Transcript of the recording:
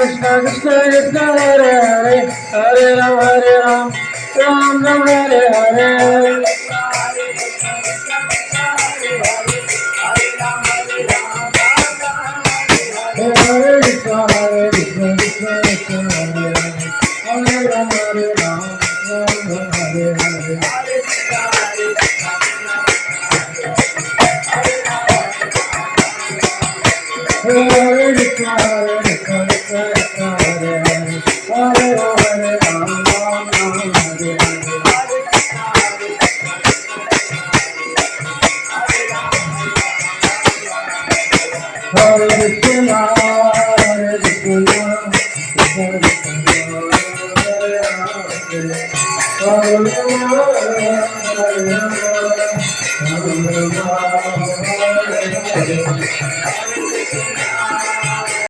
Krishna Krishna Hare Hare Hare Ram Ram Ram Hare Hare Hare Krishna Krishna Krishna Hare Hare Ram Ram Hare Hare Hare Krishna Krishna Krishna Hare Hare Hare Ram Ram Hare Hare Hare Krishna Krishna Krishna Hare Hare